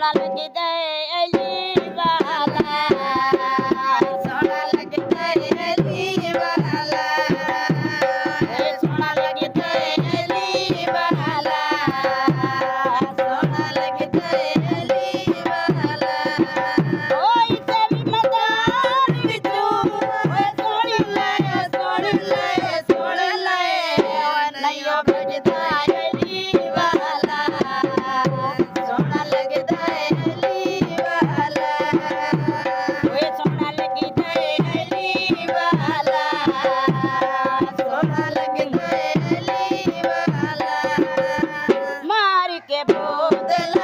सोना लगी दे अली वाला सोना लगी दे अली वाला सोना लगी दे अली वाला सोना लगी दे अली वाला ओए तेरी मदार विचू ओए सोनी ले नैयो भजदा अली वाला सोना लगदा अली वाला ओए सोना लगदा अली वाला सोना लगदा अली वाला मार के बोतल